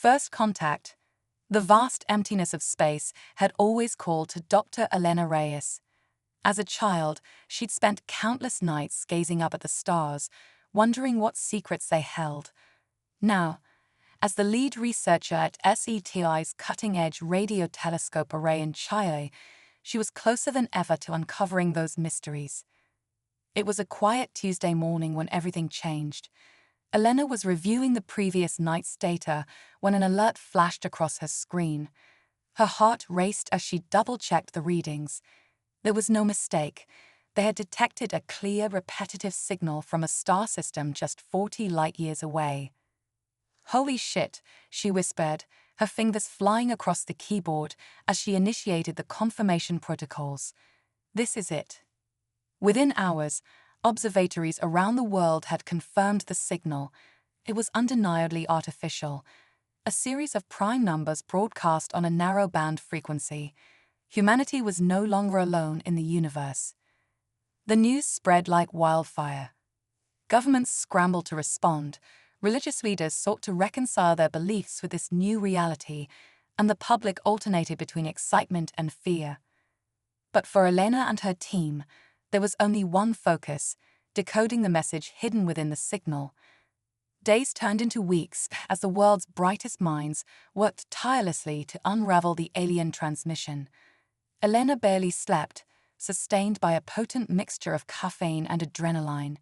First contact. The vast emptiness of space had always called to Dr. Elena Reyes. As a child, she'd spent countless nights gazing up at the stars, wondering what secrets they held. Now, as the lead researcher at SETI's cutting-edge radio telescope array in Chile, she was closer than ever to uncovering those mysteries. It was a quiet Tuesday morning when everything changed. Elena was reviewing the previous night's data when an alert flashed across her screen. Her heart raced as she double-checked the readings. There was no mistake. They had detected a clear, repetitive signal from a star system just 40 light-years away. "Holy shit," she whispered, her fingers flying across the keyboard as she initiated the confirmation protocols. "This is it." Within hours, observatories around the world had confirmed the signal. It was undeniably artificial. A series of prime numbers broadcast on a narrow-band frequency. Humanity was no longer alone in the universe. The news spread like wildfire. Governments scrambled to respond. Religious leaders sought to reconcile their beliefs with this new reality, and the public alternated between excitement and fear. But for Elena and her team, there was only one focus: decoding the message hidden within the signal. Days turned into weeks as the world's brightest minds worked tirelessly to unravel the alien transmission. Elena barely slept, sustained by a potent mixture of caffeine and adrenaline.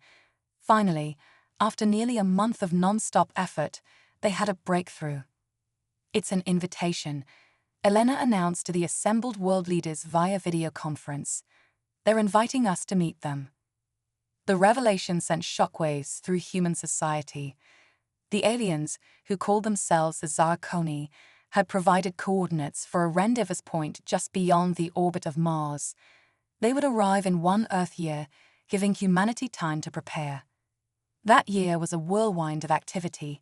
Finally, after nearly a month of non-stop effort, they had a breakthrough. "It's an invitation," Elena announced to the assembled world leaders via video conference. "They're inviting us to meet them." The revelation sent shockwaves through human society. The aliens, who called themselves the Zarkoni, had provided coordinates for a rendezvous point just beyond the orbit of Mars. They would arrive in one Earth year, giving humanity time to prepare. That year was a whirlwind of activity.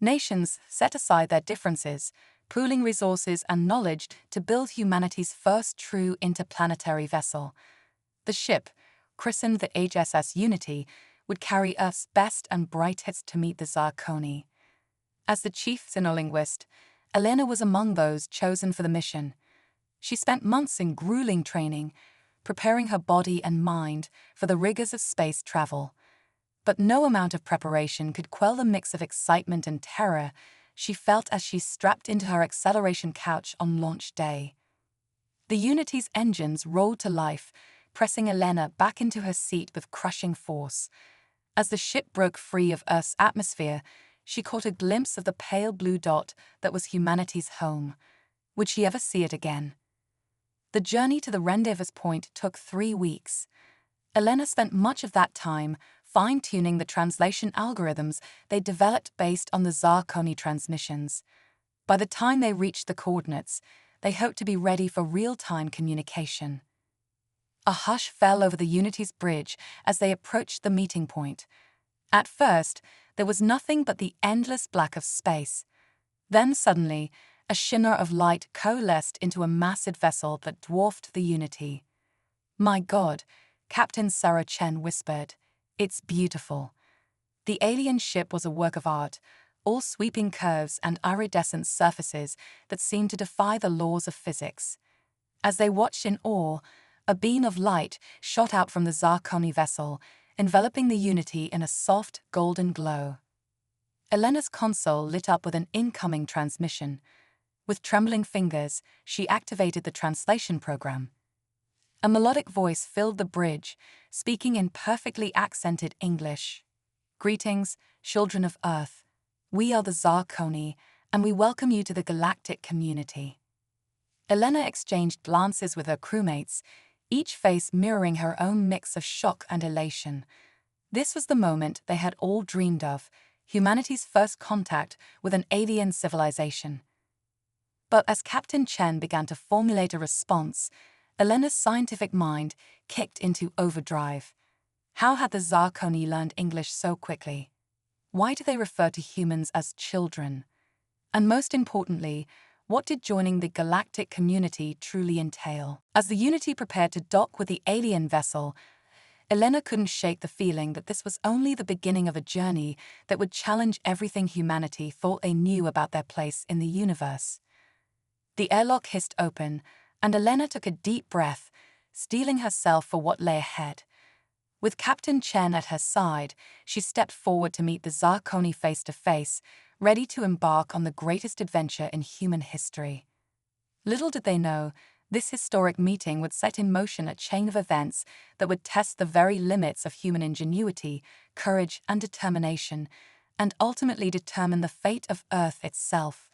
Nations set aside their differences, pooling resources and knowledge to build humanity's first true interplanetary vessel. The ship, christened the HSS Unity, would carry Earth's best and brightest to meet the Zarkoni. As the chief xenolinguist, Elena was among those chosen for the mission. She spent months in grueling training, preparing her body and mind for the rigors of space travel. But no amount of preparation could quell the mix of excitement and terror she felt as she strapped into her acceleration couch on launch day. The Unity's engines roared to life, pressing Elena back into her seat with crushing force. As the ship broke free of Earth's atmosphere, she caught a glimpse of the pale blue dot that was humanity's home. Would she ever see it again? The journey to the rendezvous point took 3 weeks. Elena spent much of that time fine-tuning the translation algorithms they developed based on the Zarkoni transmissions. By the time they reached the coordinates, they hoped to be ready for real-time communication. A hush fell over the Unity's bridge as they approached the meeting point. At first, there was nothing but the endless black of space. Then suddenly, a shimmer of light coalesced into a massive vessel that dwarfed the Unity. "My God," Captain Sarah Chen whispered. "It's beautiful." The alien ship was a work of art, all sweeping curves and iridescent surfaces that seemed to defy the laws of physics. As they watched in awe, a beam of light shot out from the Zarkoni vessel, enveloping the Unity in a soft, golden glow. Elena's console lit up with an incoming transmission. With trembling fingers, she activated the translation program. A melodic voice filled the bridge, speaking in perfectly accented English. "Greetings, children of Earth. We are the Zarkoni, and we welcome you to the galactic community." Elena exchanged glances with her crewmates, each face mirroring her own mix of shock and elation. This was the moment they had all dreamed of, humanity's first contact with an alien civilization. But as Captain Chen began to formulate a response, Elena's scientific mind kicked into overdrive. How had the Zarkoni learned English so quickly? Why do they refer to humans as children? And most importantly, what did joining the galactic community truly entail? As the Unity prepared to dock with the alien vessel, Elena couldn't shake the feeling that this was only the beginning of a journey that would challenge everything humanity thought they knew about their place in the universe. The airlock hissed open, and Elena took a deep breath, steeling herself for what lay ahead. With Captain Chen at her side, she stepped forward to meet the Zarkoni face to face, ready to embark on the greatest adventure in human history. Little did they know, this historic meeting would set in motion a chain of events that would test the very limits of human ingenuity, courage, and determination, and ultimately determine the fate of Earth itself.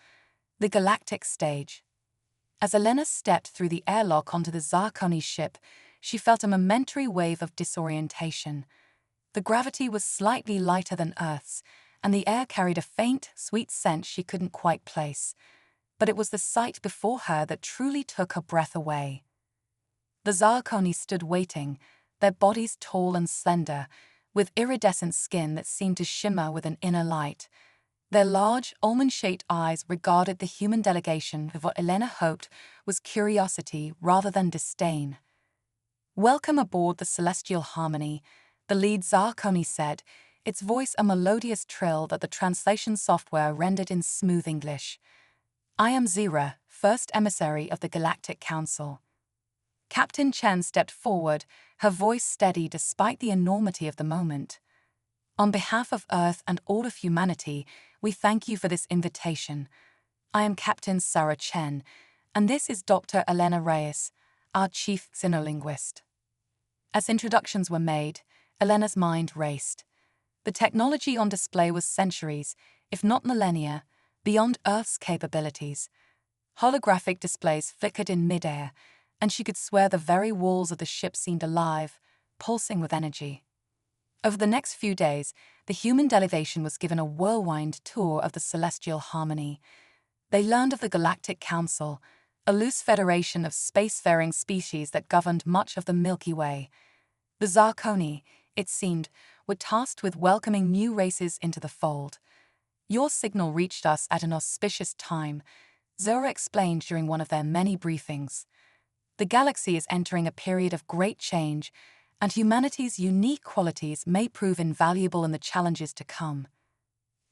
The galactic stage. As Elena stepped through the airlock onto the Zarkoni ship, she felt a momentary wave of disorientation. The gravity was slightly lighter than Earth's, and the air carried a faint, sweet scent she couldn't quite place. But it was the sight before her that truly took her breath away. The Zarkoni stood waiting, their bodies tall and slender, with iridescent skin that seemed to shimmer with an inner light. Their large, almond-shaped eyes regarded the human delegation with what Elena hoped was curiosity rather than disdain. "Welcome aboard the Celestial Harmony," the lead Zarkoni said, its voice a melodious trill that the translation software rendered in smooth English. "I am Zira, first emissary of the Galactic Council." Captain Chen stepped forward, her voice steady despite the enormity of the moment. "On behalf of Earth and all of humanity, we thank you for this invitation. I am Captain Sarah Chen, and this is Dr. Elena Reyes, our chief xenolinguist." As introductions were made, Elena's mind raced. The technology on display was centuries, if not millennia, beyond Earth's capabilities. Holographic displays flickered in midair, and she could swear the very walls of the ship seemed alive, pulsing with energy. Over the next few days, the human delegation was given a whirlwind tour of the Celestial Harmony. They learned of the Galactic Council, a loose federation of spacefaring species that governed much of the Milky Way. The Zarkoni, it seemed, were tasked with welcoming new races into the fold. "Your signal reached us at an auspicious time," Zora explained during one of their many briefings. "The galaxy is entering a period of great change, and humanity's unique qualities may prove invaluable in the challenges to come."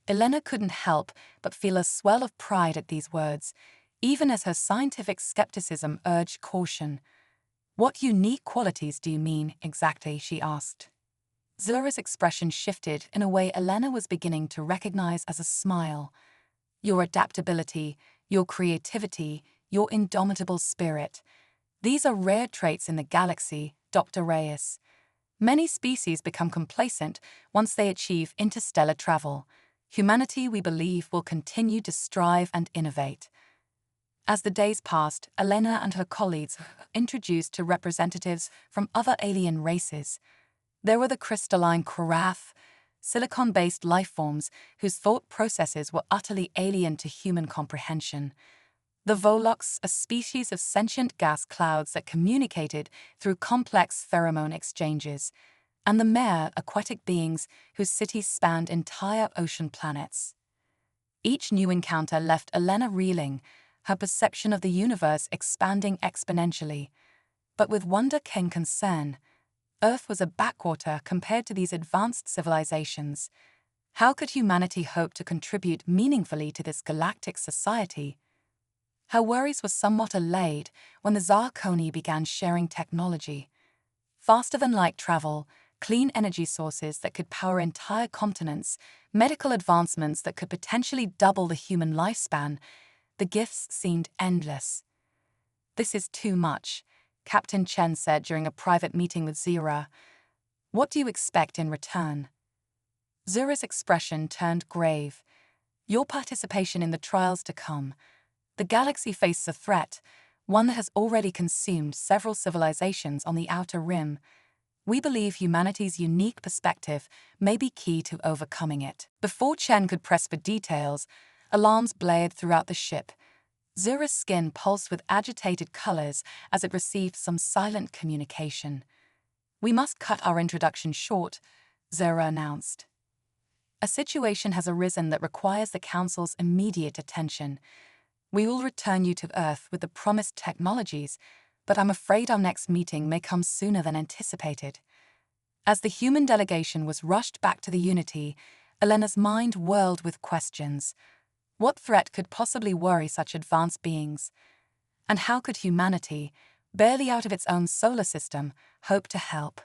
Elena couldn't help but feel a swell of pride at these words, even as her scientific skepticism urged caution. "What unique qualities do you mean, exactly?" she asked. Zora's expression shifted in a way Elena was beginning to recognize as a smile. "Your adaptability, your creativity, your indomitable spirit. These are rare traits in the galaxy, Dr. Reyes. Many species become complacent once they achieve interstellar travel. Humanity, we believe, will continue to strive and innovate." As the days passed, Elena and her colleagues were introduced to representatives from other alien races. There were the crystalline Korath, silicon-based lifeforms whose thought processes were utterly alien to human comprehension. The Volux, a species of sentient gas clouds that communicated through complex pheromone exchanges, and the Mare, aquatic beings whose cities spanned entire ocean planets. Each new encounter left Elena reeling, her perception of the universe expanding exponentially. But with wonder came concern. Earth was a backwater compared to these advanced civilizations. How could humanity hope to contribute meaningfully to this galactic society? Her worries were somewhat allayed when the Zarkoni began sharing technology. Faster-than-light travel, clean energy sources that could power entire continents, medical advancements that could potentially double the human lifespan. The gifts seemed endless. "This is too much," Captain Chen said during a private meeting with Zira. "What do you expect in return?" Zira's expression turned grave. "Your participation in the trials to come. The galaxy faces a threat, one that has already consumed several civilizations on the outer rim. We believe humanity's unique perspective may be key to overcoming it." Before Chen could press for details, alarms blared throughout the ship. Zira's skin pulsed with agitated colors as it received some silent communication. "We must cut our introduction short," Zira announced. "A situation has arisen that requires the Council's immediate attention. We will return you to Earth with the promised technologies, but I'm afraid our next meeting may come sooner than anticipated." As the human delegation was rushed back to the Unity, Elena's mind whirled with questions. What threat could possibly worry such advanced beings? And how could humanity, barely out of its own solar system, hope to help?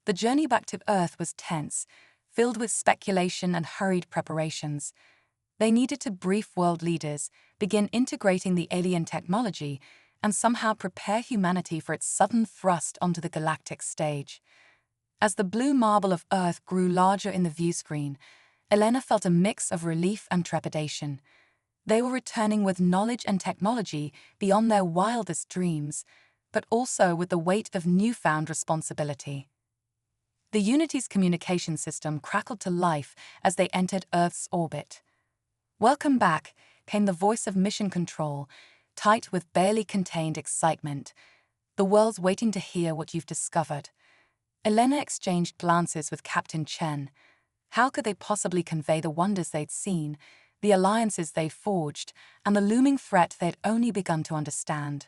The journey back to Earth was tense, filled with speculation and hurried preparations. They needed to brief world leaders, begin integrating the alien technology, and somehow prepare humanity for its sudden thrust onto the galactic stage. As the blue marble of Earth grew larger in the viewscreen, Elena felt a mix of relief and trepidation. They were returning with knowledge and technology beyond their wildest dreams, but also with the weight of newfound responsibility. The Unity's communication system crackled to life as they entered Earth's orbit. "Welcome back," came the voice of Mission Control, tight with barely contained excitement. "The world's waiting to hear what you've discovered." Elena exchanged glances with Captain Chen. How could they possibly convey the wonders they'd seen, the alliances they'd forged, and the looming threat they'd only begun to understand?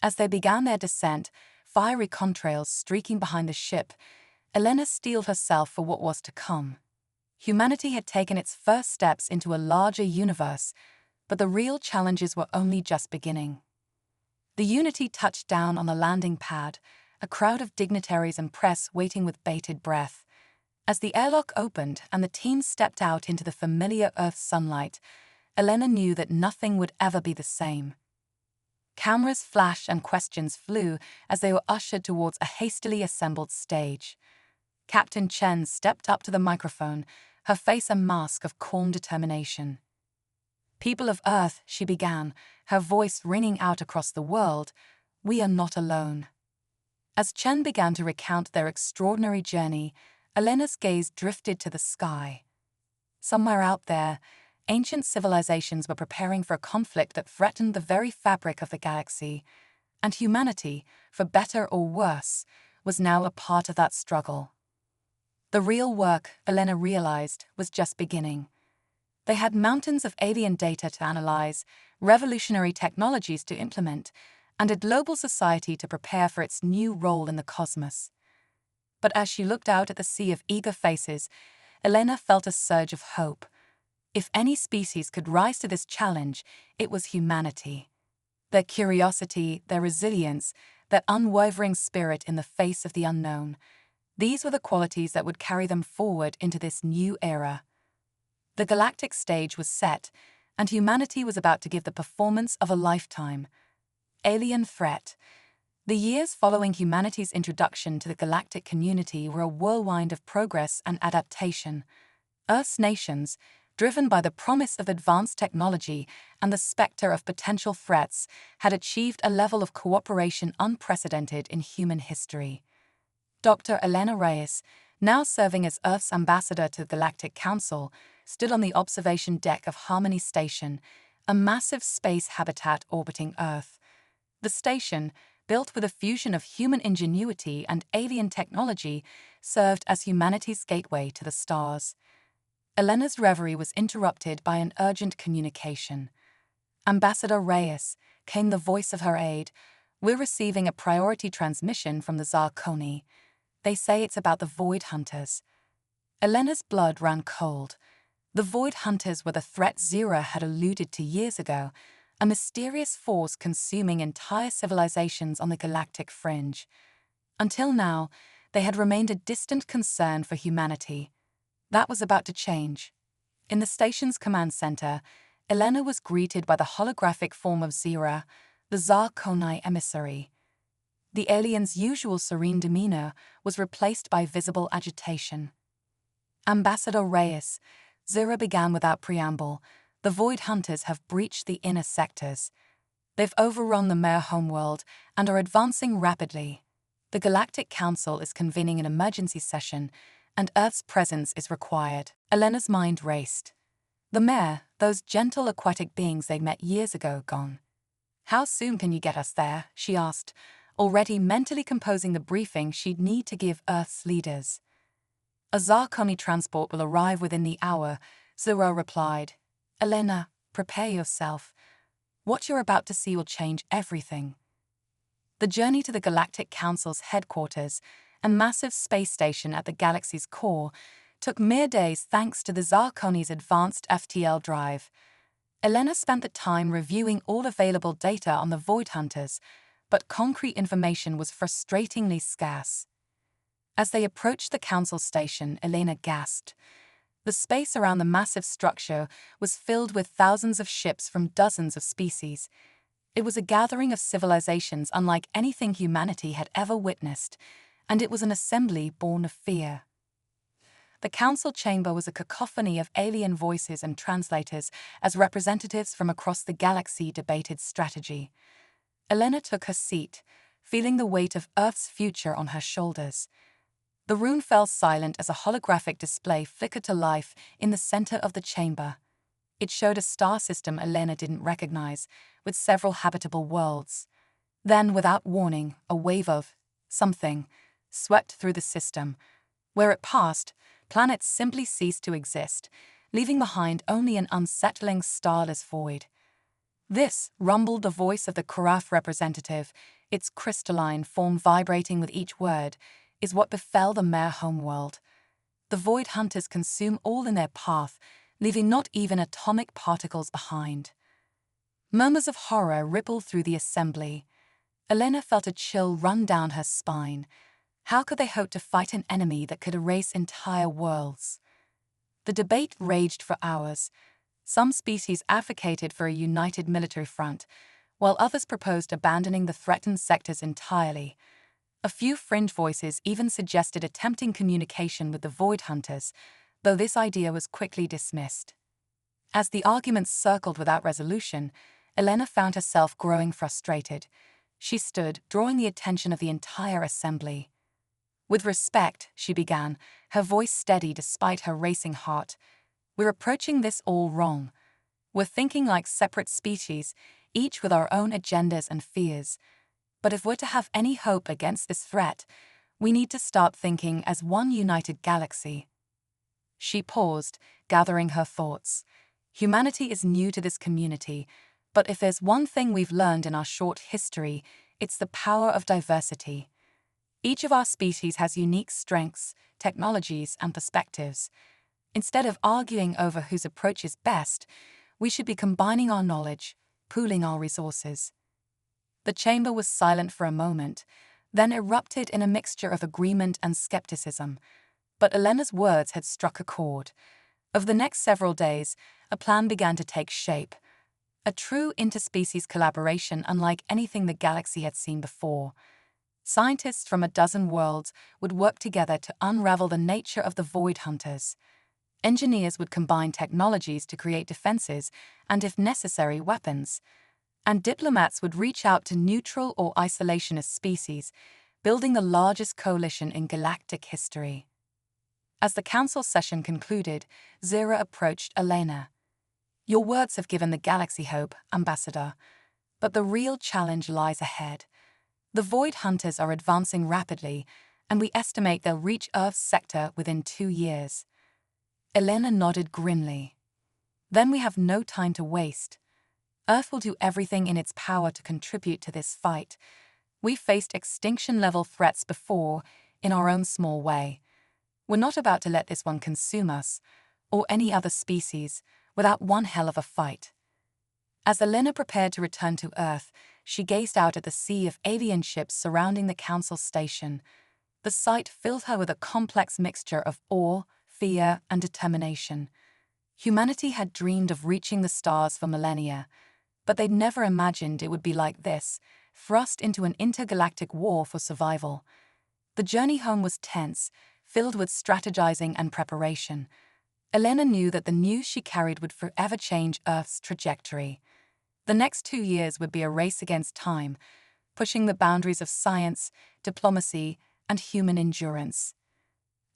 As they began their descent, fiery contrails streaking behind the ship, Elena steeled herself for what was to come. Humanity had taken its first steps into a larger universe, but the real challenges were only just beginning. The Unity touched down on the landing pad, a crowd of dignitaries and press waiting with bated breath. As the airlock opened and the team stepped out into the familiar Earth sunlight, Elena knew that nothing would ever be the same. Cameras flashed and questions flew as they were ushered towards a hastily assembled stage. Captain Chen stepped up to the microphone, her face a mask of calm determination. "People of Earth," she began, her voice ringing out across the world, "we are not alone." As Chen began to recount their extraordinary journey, Elena's gaze drifted to the sky. Somewhere out there, ancient civilizations were preparing for a conflict that threatened the very fabric of the galaxy, and humanity, for better or worse, was now a part of that struggle. The real work, Elena realized, was just beginning. They had mountains of alien data to analyze, revolutionary technologies to implement, and a global society to prepare for its new role in the cosmos. But as she looked out at the sea of eager faces, Elena felt a surge of hope. If any species could rise to this challenge, it was humanity. Their curiosity, their resilience, their unwavering spirit in the face of the unknown, these were the qualities that would carry them forward into this new era. The galactic stage was set, and humanity was about to give the performance of a lifetime. Alien threat. The years following humanity's introduction to the galactic community were a whirlwind of progress and adaptation. Earth's nations, driven by the promise of advanced technology and the specter of potential threats, had achieved a level of cooperation unprecedented in human history. Dr. Elena Reyes, now serving as Earth's ambassador to the Galactic Council, stood on the observation deck of Harmony Station, a massive space habitat orbiting Earth. The station, built with a fusion of human ingenuity and alien technology, served as humanity's gateway to the stars. Elena's reverie was interrupted by an urgent communication. "Ambassador Reyes," came the voice of her aide, "we're receiving a priority transmission from the Zarkoni. They say it's about the Void Hunters." Elena's blood ran cold. The Void Hunters were the threat Zira had alluded to years ago, a mysterious force consuming entire civilizations on the galactic fringe. Until now, they had remained a distant concern for humanity. That was about to change. In the station's command center, Elena was greeted by the holographic form of Zira, the Zarkoni emissary. The alien's usual serene demeanor was replaced by visible agitation. "Ambassador Reyes," Zira began without preamble, "the Void Hunters have breached the inner sectors. They've overrun the Mare homeworld and are advancing rapidly. The Galactic Council is convening an emergency session, and Earth's presence is required." Elena's mind raced. The Mare, those gentle aquatic beings they met years ago, gone. "How soon can you get us there?" she asked, already mentally composing the briefing she'd need to give Earth's leaders. "A Zarkoni transport will arrive within the hour," Zira replied. "Elena, prepare yourself. What you're about to see will change everything." The journey to the Galactic Council's headquarters, a massive space station at the galaxy's core, took mere days thanks to the Zarkoni's advanced FTL drive. Elena spent the time reviewing all available data on the Void Hunters, but concrete information was frustratingly scarce. As they approached the Council station, Elena gasped. The space around the massive structure was filled with thousands of ships from dozens of species. It was a gathering of civilizations unlike anything humanity had ever witnessed, and it was an assembly born of fear. The council chamber was a cacophony of alien voices and translators as representatives from across the galaxy debated strategy. Elena took her seat, feeling the weight of Earth's future on her shoulders. The room fell silent as a holographic display flickered to life in the center of the chamber. It showed a star system Elena didn't recognize, with several habitable worlds. Then, without warning, a wave of something swept through the system. Where it passed, planets simply ceased to exist, leaving behind only an unsettling starless void. This, rumbled the voice of the Karaf representative, its crystalline form vibrating with each word, is what befell the mere homeworld. The Void Hunters consume all in their path, leaving not even atomic particles behind. Murmurs of horror rippled through the assembly. Elena felt a chill run down her spine. How could they hope to fight an enemy that could erase entire worlds? The debate raged for hours. Some species advocated for a united military front, while others proposed abandoning the threatened sectors entirely. A few fringe voices even suggested attempting communication with the Void Hunters, though this idea was quickly dismissed. As the arguments circled without resolution, Elena found herself growing frustrated. She stood, drawing the attention of the entire assembly. With respect, she began, her voice steady despite her racing heart. We're approaching this all wrong. We're thinking like separate species, each with our own agendas and fears. But if we're to have any hope against this threat, we need to start thinking as one united galaxy. She paused, gathering her thoughts. Humanity is new to this community, but if there's one thing we've learned in our short history, it's the power of diversity. Each of our species has unique strengths, technologies, and perspectives. Instead of arguing over whose approach is best, we should be combining our knowledge, pooling our resources. The chamber was silent for a moment, then erupted in a mixture of agreement and skepticism. But Elena's words had struck a chord. Over the next several days, a plan began to take shape. A true interspecies collaboration unlike anything the galaxy had seen before. Scientists from a dozen worlds would work together to unravel the nature of the Void Hunters. Engineers would combine technologies to create defenses and, if necessary, weapons. And diplomats would reach out to neutral or isolationist species, building the largest coalition in galactic history. As the council session concluded, Zira approached Elena. Your words have given the galaxy hope, Ambassador. But the real challenge lies ahead. The Void Hunters are advancing rapidly, and we estimate they'll reach Earth's sector within 2 years. Elena nodded grimly. Then we have no time to waste. Earth will do everything in its power to contribute to this fight. We've faced extinction-level threats before, in our own small way. We're not about to let this one consume us, or any other species, without one hell of a fight. As Elena prepared to return to Earth, she gazed out at the sea of alien ships surrounding the council station. The sight filled her with a complex mixture of awe, fear, and determination. Humanity had dreamed of reaching the stars for millennia, but they'd never imagined it would be like this, thrust into an intergalactic war for survival. The journey home was tense, filled with strategizing and preparation. Elena knew that the news she carried would forever change Earth's trajectory. The next 2 years would be a race against time, pushing the boundaries of science, diplomacy, and human endurance.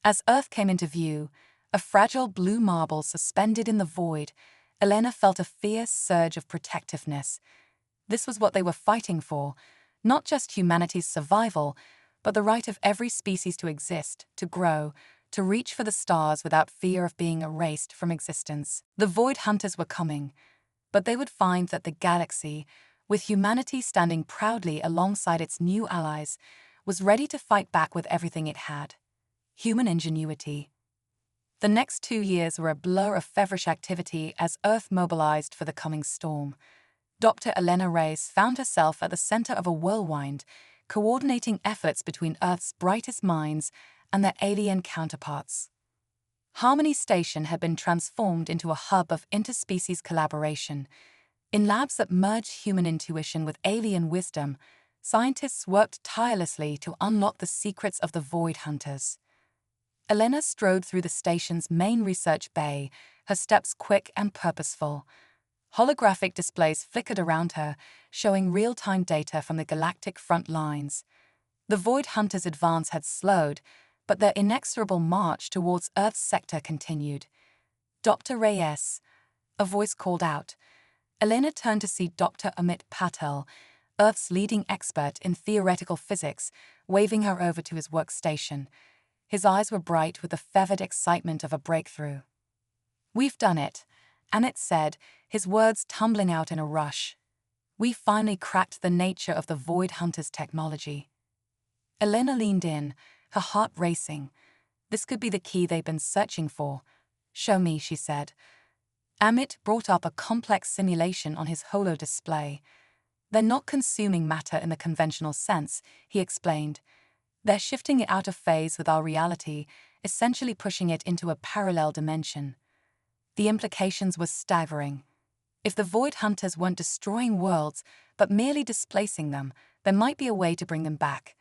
As Earth came into view, a fragile blue marble suspended in the void, Elena felt a fierce surge of protectiveness. This was what they were fighting for, not just humanity's survival, but the right of every species to exist, to grow, to reach for the stars without fear of being erased from existence. The Void Hunters were coming, but they would find that the galaxy, with humanity standing proudly alongside its new allies, was ready to fight back with everything it had: human ingenuity. The next 2 years were a blur of feverish activity as Earth mobilized for the coming storm. Dr. Elena Reyes found herself at the center of a whirlwind, coordinating efforts between Earth's brightest minds and their alien counterparts. Harmony Station had been transformed into a hub of interspecies collaboration. In labs that merged human intuition with alien wisdom, scientists worked tirelessly to unlock the secrets of the Void Hunters. Elena strode through the station's main research bay, her steps quick and purposeful. Holographic displays flickered around her, showing real-time data from the galactic front lines. The Void Hunters' advance had slowed, but their inexorable march towards Earth's sector continued. "Dr. Reyes," a voice called out. Elena turned to see Dr. Amit Patel, Earth's leading expert in theoretical physics, waving her over to his workstation. His eyes were bright with the fevered excitement of a breakthrough. "We've done it," Amit said, his words tumbling out in a rush. "We finally cracked the nature of the Void Hunters' technology." Elena leaned in, her heart racing. This could be the key they'd been searching for. "Show me," she said. Amit brought up a complex simulation on his holo display. "They're not consuming matter in the conventional sense," he explained. "They're shifting it out of phase with our reality, essentially pushing it into a parallel dimension." The implications were staggering. If the Void Hunters weren't destroying worlds, but merely displacing them, there might be a way to bring them back.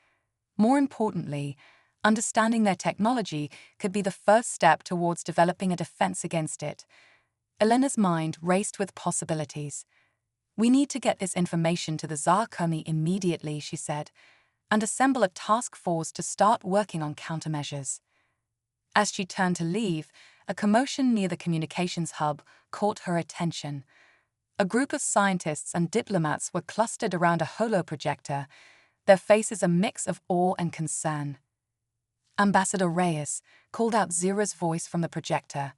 More importantly, understanding their technology could be the first step towards developing a defense against it. Elena's mind raced with possibilities. "We need to get this information to the Zarkoni immediately," she said, "and assemble a task force to start working on countermeasures." As she turned to leave, a commotion near the communications hub caught her attention. A group of scientists and diplomats were clustered around a holoprojector, their faces a mix of awe and concern. "Ambassador Reyes," called out Zira's voice from the projector.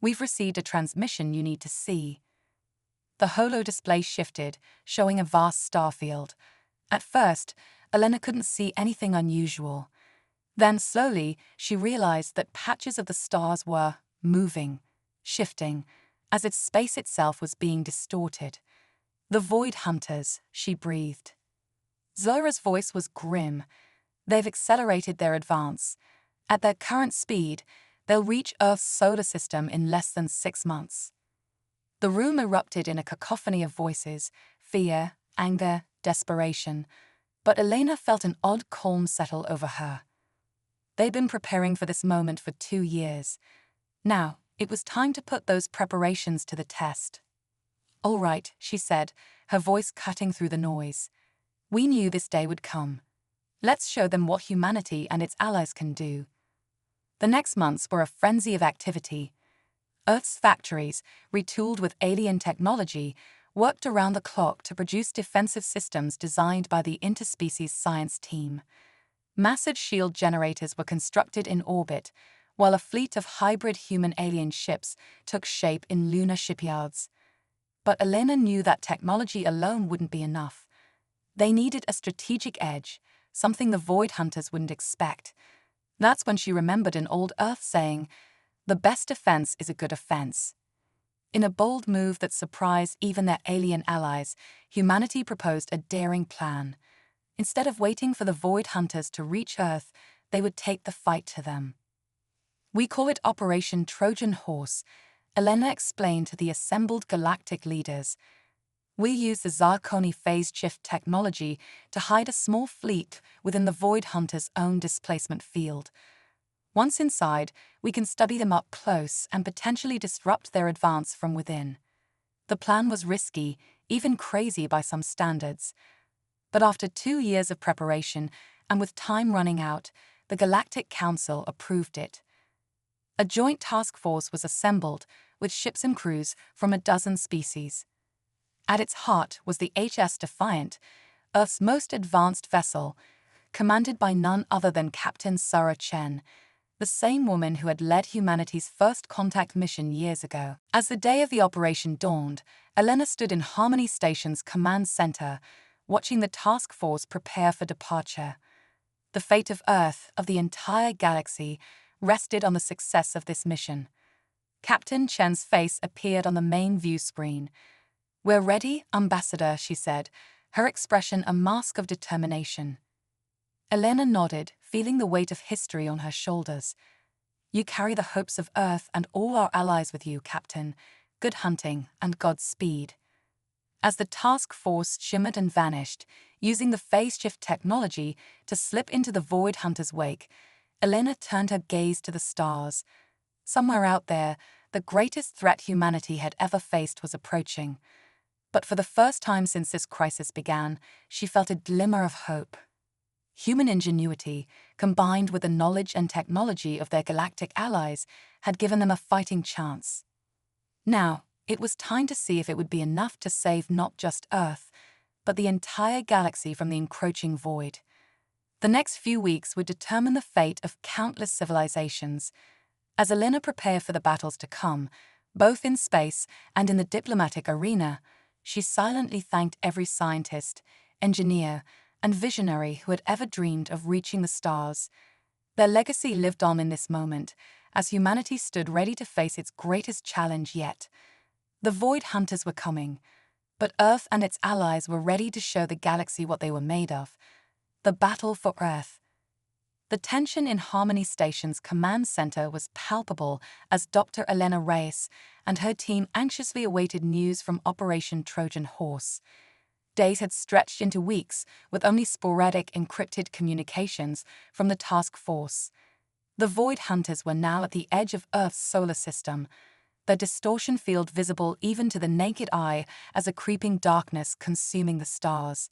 "We've received a transmission you need to see." The holo display shifted, showing a vast star field. At first, Elena couldn't see anything unusual. Then, slowly, she realized that patches of the stars were moving, shifting, as if space itself was being distorted. "The Void Hunters," she breathed. Zora's voice was grim. "They've accelerated their advance. At their current speed, they'll reach Earth's solar system in less than 6 months." The room erupted in a cacophony of voices: fear, anger, desperation. But Elena felt an odd calm settle over her. They'd been preparing for this moment for 2 years. Now, it was time to put those preparations to the test. "All right," she said, her voice cutting through the noise. "We knew this day would come. Let's show them what humanity and its allies can do." The next months were a frenzy of activity. Earth's factories, retooled with alien technology, worked around the clock to produce defensive systems designed by the interspecies science team. Massive shield generators were constructed in orbit, while a fleet of hybrid human-alien ships took shape in lunar shipyards. But Elena knew that technology alone wouldn't be enough. They needed a strategic edge, something the Void Hunters wouldn't expect. That's when she remembered an old Earth saying, "The best defense is a good offense." In a bold move that surprised even their alien allies, humanity proposed a daring plan. Instead of waiting for the Void Hunters to reach Earth, they would take the fight to them. "We call it Operation Trojan Horse," Elena explained to the assembled galactic leaders. "We use the Zarkoni phase shift technology to hide a small fleet within the Void Hunters' own displacement field. Once inside, we can study them up close and potentially disrupt their advance from within." The plan was risky, even crazy by some standards. But after 2 years of preparation, and with time running out, the Galactic Council approved it. A joint task force was assembled, with ships and crews from a dozen species. At its heart was the HS Defiant, Earth's most advanced vessel, commanded by none other than Captain Sarah Chen, the same woman who had led humanity's first contact mission years ago. As the day of the operation dawned, Elena stood in Harmony Station's command center, watching the task force prepare for departure. The fate of Earth, of the entire galaxy, rested on the success of this mission. Captain Chen's face appeared on the main view screen. "We're ready, Ambassador," she said, her expression a mask of determination. Elena nodded, feeling the weight of history on her shoulders. "You carry the hopes of Earth and all our allies with you, Captain. Good hunting and Godspeed." As the task force shimmered and vanished, using the phase shift technology to slip into the Void Hunter's wake, Elena turned her gaze to the stars. Somewhere out there, the greatest threat humanity had ever faced was approaching. But for the first time since this crisis began, she felt a glimmer of hope. Human ingenuity, combined with the knowledge and technology of their galactic allies, had given them a fighting chance. Now, it was time to see if it would be enough to save not just Earth, but the entire galaxy from the encroaching void. The next few weeks would determine the fate of countless civilizations. As Elena prepared for the battles to come, both in space and in the diplomatic arena, she silently thanked every scientist, engineer, and visionary who had ever dreamed of reaching the stars. Their legacy lived on in this moment, as humanity stood ready to face its greatest challenge yet. The Void Hunters were coming, but Earth and its allies were ready to show the galaxy what they were made of. The battle for Earth. The tension in Harmony Station's command center was palpable as Dr. Elena Reyes and her team anxiously awaited news from Operation Trojan Horse. Days had stretched into weeks, with only sporadic encrypted communications from the task force. The Void Hunters were now at the edge of Earth's solar system, their distortion field visible even to the naked eye as a creeping darkness consuming the stars.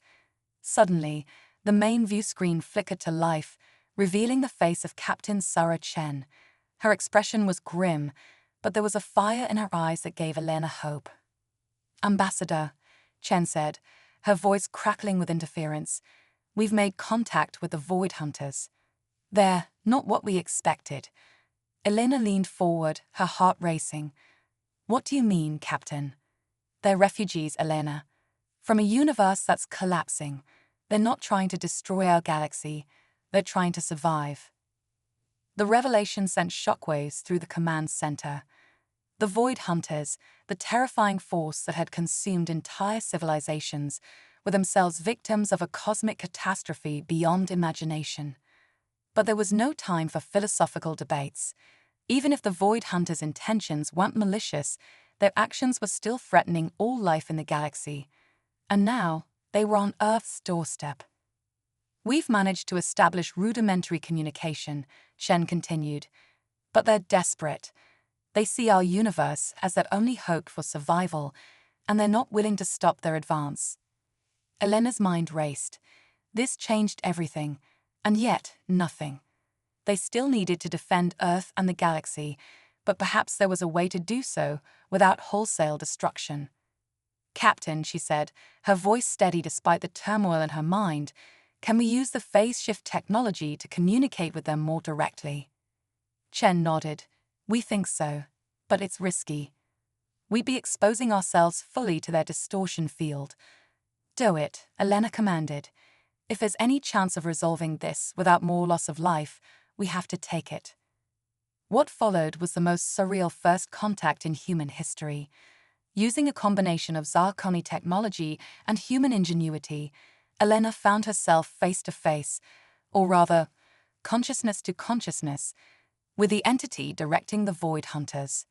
Suddenly, the main view screen flickered to life, revealing the face of Captain Sarah Chen. Her expression was grim, but there was a fire in her eyes that gave Elena hope. "Ambassador," Chen said, her voice crackling with interference, "we've made contact with the Void Hunters. They're not what we expected." Elena leaned forward, her heart racing. "What do you mean, Captain?" "They're refugees, Elena. From a universe that's collapsing. They're not trying to destroy our galaxy. They're trying to survive." The revelation sent shockwaves through the command center. The Void Hunters, the terrifying force that had consumed entire civilizations, were themselves victims of a cosmic catastrophe beyond imagination. But there was no time for philosophical debates. Even if the Void Hunters' intentions weren't malicious, their actions were still threatening all life in the galaxy. And now, they were on Earth's doorstep. "We've managed to establish rudimentary communication," Chen continued. "But they're desperate. They see our universe as their only hope for survival, and they're not willing to stop their advance." Elena's mind raced. This changed everything, and yet nothing. They still needed to defend Earth and the galaxy, but perhaps there was a way to do so without wholesale destruction. "Captain," she said, her voice steady despite the turmoil in her mind, "can we use the phase shift technology to communicate with them more directly?" Chen nodded. "We think so, but it's risky. We'd be exposing ourselves fully to their distortion field." "Do it," Elena commanded. "If there's any chance of resolving this without more loss of life, we have to take it." What followed was the most surreal first contact in human history. Using a combination of Zarkoni technology and human ingenuity, Elena found herself face to face, or rather, consciousness to consciousness, with the entity directing the Void Hunters.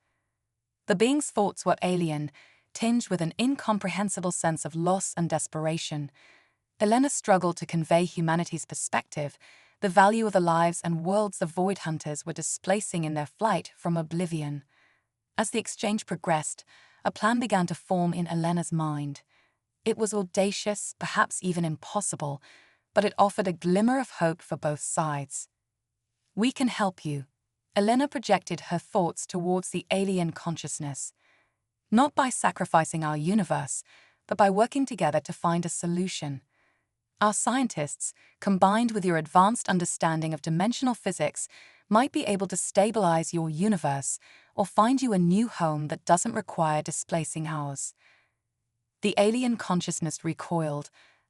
The being's thoughts were alien, tinged with an incomprehensible sense of loss and desperation. Elena struggled to convey humanity's perspective, the value of the lives and worlds the Void Hunters were displacing in their flight from oblivion. As the exchange progressed, a plan began to form in Elena's mind. It was audacious, perhaps even impossible, but it offered a glimmer of hope for both sides. "We can help you." Elena projected her thoughts towards the alien consciousness. "Not by sacrificing our universe, but by working together to find a solution. Our scientists, combined with your advanced understanding of dimensional physics, might be able to stabilize your universe or find you a new home that doesn't require displacing ours." The alien consciousness recoiled.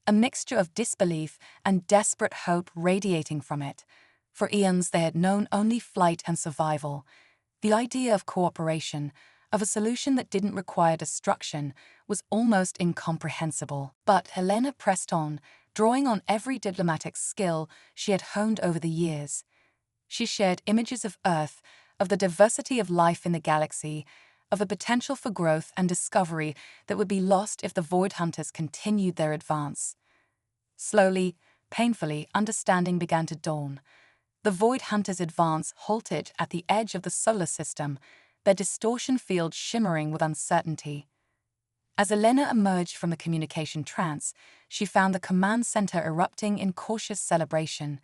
a mixture of disbelief and desperate hope radiating from it. For eons they had known only flight and survival. The idea of cooperation, of a solution that didn't require destruction, was almost incomprehensible. But Elena pressed on, drawing on every diplomatic skill she had honed over the years. She shared images of Earth, of the diversity of life in the galaxy, of the potential for growth and discovery that would be lost if the Void Hunters continued their advance. Slowly, painfully, understanding began to dawn. The Void Hunters' advance halted at the edge of the solar system, their distortion field shimmering with uncertainty. As Elena emerged from the communication trance, she found the command center erupting in cautious celebration.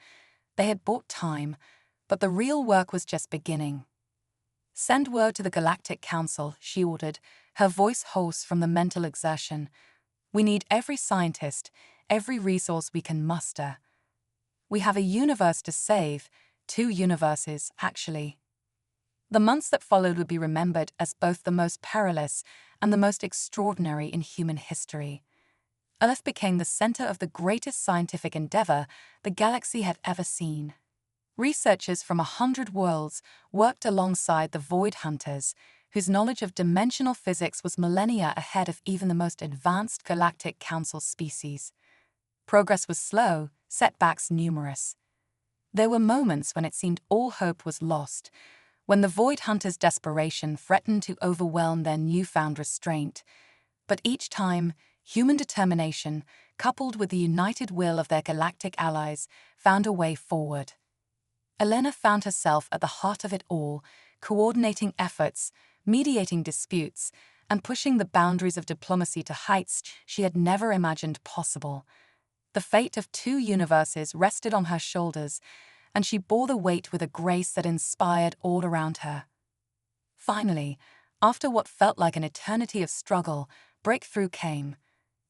They had bought time, but the real work was just beginning. "Send word to the Galactic Council," she ordered, her voice hoarse from the mental exertion. "We need every scientist, every resource we can muster. We have a universe to save, 2 universes, actually." The months that followed would be remembered as both the most perilous and the most extraordinary in human history. Earth became the center of the greatest scientific endeavor the galaxy had ever seen. Researchers from 100 worlds worked alongside the Void Hunters, whose knowledge of dimensional physics was millennia ahead of even the most advanced Galactic Council species. Progress was slow, setbacks numerous. There were moments when it seemed all hope was lost, when the Void Hunters' desperation threatened to overwhelm their newfound restraint. But each time, human determination, coupled with the united will of their galactic allies, found a way forward. Elena found herself at the heart of it all, coordinating efforts, mediating disputes, and pushing the boundaries of diplomacy to heights she had never imagined possible. The fate of 2 universes rested on her shoulders, and she bore the weight with a grace that inspired all around her. Finally, after what felt like an eternity of struggle, breakthrough came.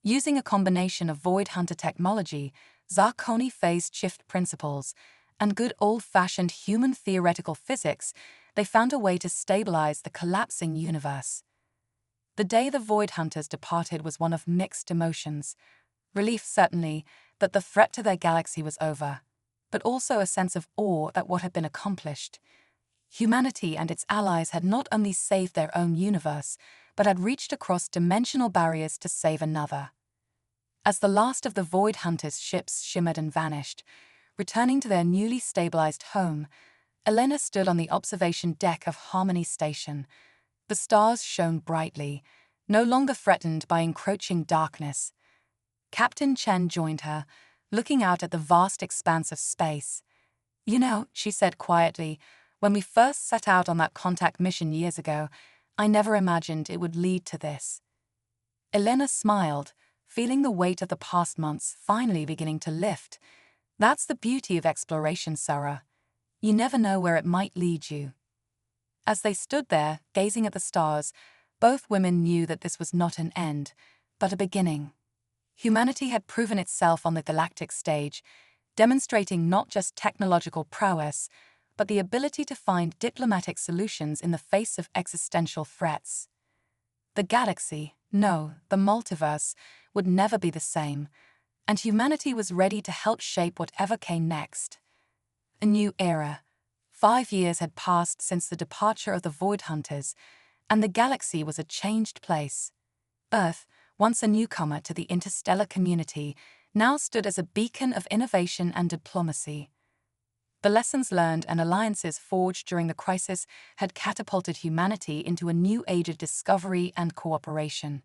Using a combination of Void Hunter technology, Zarkoni phase shift principles, and good old-fashioned human theoretical physics, they found a way to stabilize the collapsing universe. The day the Void Hunters departed was one of mixed emotions. Relief, certainly, that the threat to their galaxy was over, but also a sense of awe at what had been accomplished. Humanity and its allies had not only saved their own universe, but had reached across dimensional barriers to save another. As the last of the Void Hunters' ships shimmered and vanished, returning to their newly stabilized home, Elena stood on the observation deck of Harmony Station. The stars shone brightly, no longer threatened by encroaching darkness. Captain Chen joined her, looking out at the vast expanse of space. "You know," she said quietly, "when we first set out on that contact mission years ago, I never imagined it would lead to this." Elena smiled, feeling the weight of the past months finally beginning to lift. "That's the beauty of exploration, Sarah. You never know where it might lead you." As they stood there, gazing at the stars, both women knew that this was not an end, but a beginning. Humanity had proven itself on the galactic stage, demonstrating not just technological prowess, but the ability to find diplomatic solutions in the face of existential threats. The galaxy, no, the multiverse, would never be the same, and humanity was ready to help shape whatever came next. A new era. 5 years had passed since the departure of the Void Hunters, and the galaxy was a changed place. Earth, once a newcomer to the interstellar community, now stood as a beacon of innovation and diplomacy. The lessons learned and alliances forged during the crisis had catapulted humanity into a new age of discovery and cooperation.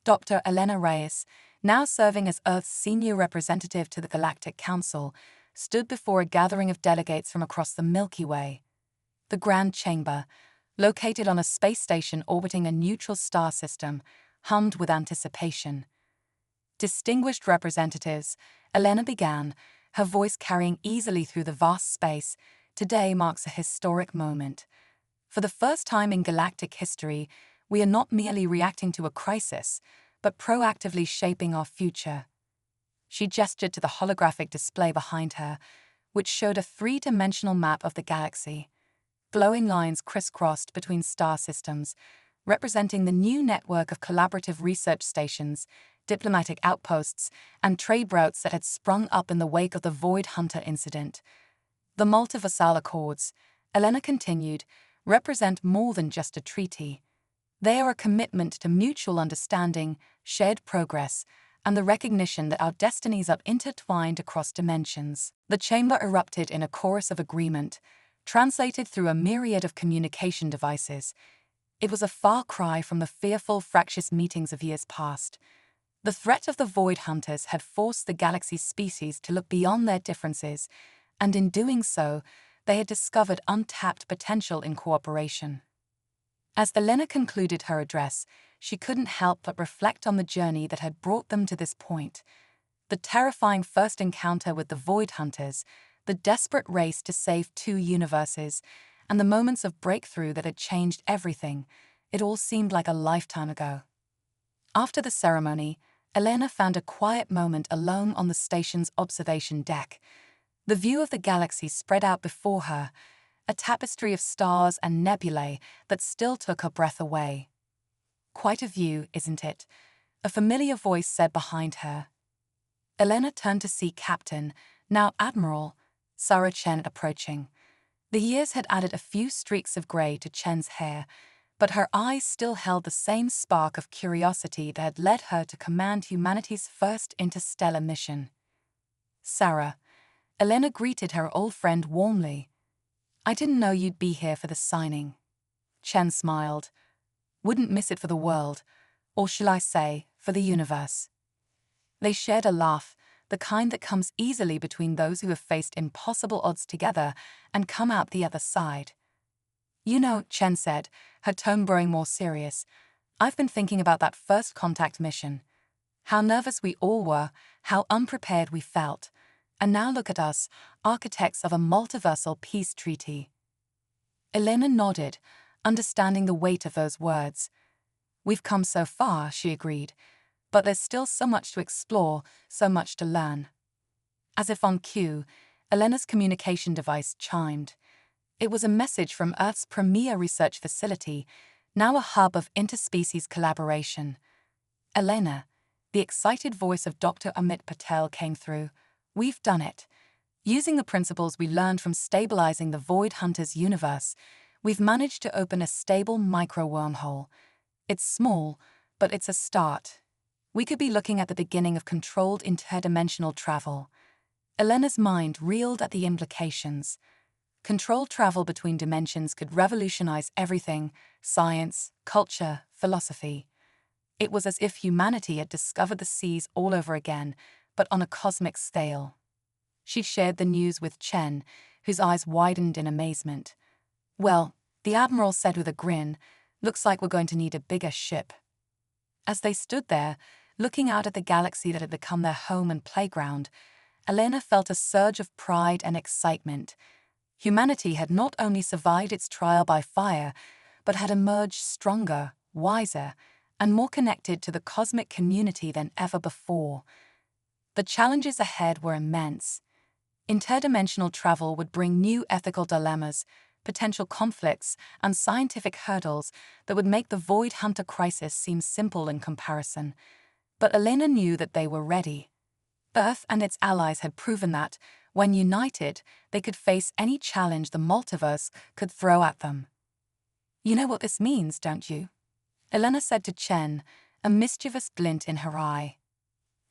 Dr. Elena Reyes, now serving as Earth's senior representative to the Galactic Council, stood before a gathering of delegates from across the Milky Way. The Grand Chamber, located on a space station orbiting a neutral star system, hummed with anticipation. "Distinguished representatives," Elena began, her voice carrying easily through the vast space, "today marks a historic moment. For the first time in galactic history, we are not merely reacting to a crisis, but proactively shaping our future." She gestured to the holographic display behind her, which showed a 3-dimensional map of the galaxy. Glowing lines crisscrossed between star systems, representing the new network of collaborative research stations diplomatic outposts, and trade routes that had sprung up in the wake of the Void Hunter incident. The multiversal accords, Elena continued, represent more than just a treaty. They are a commitment to mutual understanding, shared progress, and the recognition that our destinies are intertwined across dimensions. The chamber erupted in a chorus of agreement, translated through a myriad of communication devices. It was a far cry from the fearful, fractious meetings of years past. The threat of the Void Hunters had forced the galaxy's species to look beyond their differences, and in doing so, they had discovered untapped potential in cooperation. As Elena concluded her address, she couldn't help but reflect on the journey that had brought them to this point. The terrifying first encounter with the Void Hunters, the desperate race to save two universes, and the moments of breakthrough that had changed everything. It all seemed like a lifetime ago. After the ceremony, Elena found a quiet moment alone on the station's observation deck. The view of the galaxy spread out before her, a tapestry of stars and nebulae that still took her breath away. "Quite a view, isn't it?" a familiar voice said behind her. Elena turned to see Captain, now Admiral, Sarah Chen approaching. The years had added a few streaks of grey to Chen's hair, but her eyes still held the same spark of curiosity that had led her to command humanity's first interstellar mission. "Sarah," Elena greeted her old friend warmly. "I didn't know you'd be here for the signing." Chen smiled. "Wouldn't miss it for the world, or shall I say, for the universe." They shared a laugh, the kind that comes easily between those who have faced impossible odds together and come out the other side. "You know," Chen said, her tone growing more serious, "I've been thinking about that first contact mission. How nervous we all were, how unprepared we felt. And now look at us, architects of a multiversal peace treaty." Elena nodded, understanding the weight of those words. "We've come so far," she agreed, "but there's still so much to explore, so much to learn." As if on cue, Elena's communication device chimed. It was a message from Earth's premier research facility, now a hub of interspecies collaboration. "Elena," the excited voice of Dr. Amit Patel came through. "We've done it. Using the principles we learned from stabilizing the Void Hunters universe, we've managed to open a stable micro-wormhole. It's small, but it's a start. We could be looking at the beginning of controlled interdimensional travel." Elena's mind reeled at the implications. Controlled travel between dimensions could revolutionize everything: science, culture, philosophy. It was as if humanity had discovered the seas all over again, but on a cosmic scale. She shared the news with Chen, whose eyes widened in amazement. "Well," the Admiral said with a grin, "looks like we're going to need a bigger ship." As they stood there, looking out at the galaxy that had become their home and playground, Elena felt a surge of pride and excitement. Humanity had not only survived its trial by fire, but had emerged stronger, wiser, and more connected to the cosmic community than ever before. The challenges ahead were immense. Interdimensional travel would bring new ethical dilemmas, potential conflicts, and scientific hurdles that would make the Void Hunter crisis seem simple in comparison. But Elena knew that they were ready. Earth and its allies had proven that, when united, they could face any challenge the multiverse could throw at them. "You know what this means, don't you?" Elena said to Chen, a mischievous glint in her eye.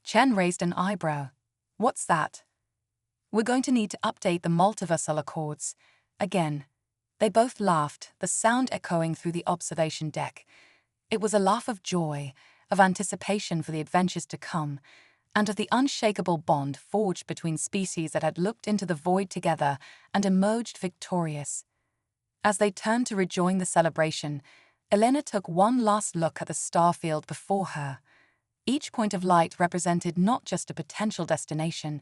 Chen raised an eyebrow. "What's that?" "We're going to need to update the multiversal accords." Again, they both laughed, the sound echoing through the observation deck. It was a laugh of joy, of anticipation for the adventures to come, and of the unshakable bond forged between species that had looked into the void together and emerged victorious. As they turned to rejoin the celebration, Elena took one last look at the starfield before her. Each point of light represented not just a potential destination,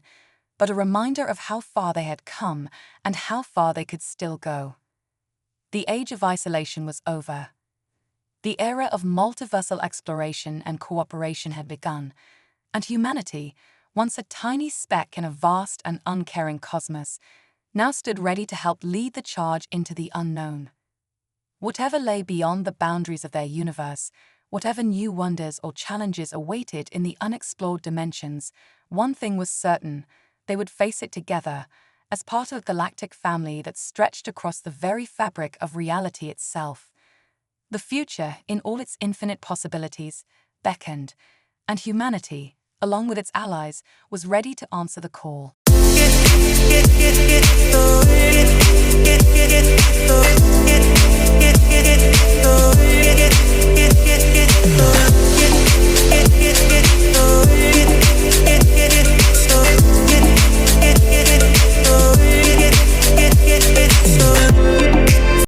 but a reminder of how far they had come and how far they could still go. The age of isolation was over. The era of multiversal exploration and cooperation had begun, and humanity, once a tiny speck in a vast and uncaring cosmos, now stood ready to help lead the charge into the unknown. Whatever lay beyond the boundaries of their universe, Whatever new wonders or challenges awaited in the unexplored dimensions, one thing was certain: they would face it together, as part of a galactic family that stretched across the very fabric of reality itself. The future, in all its infinite possibilities, beckoned, and humanity, along with its allies, was ready to answer the call.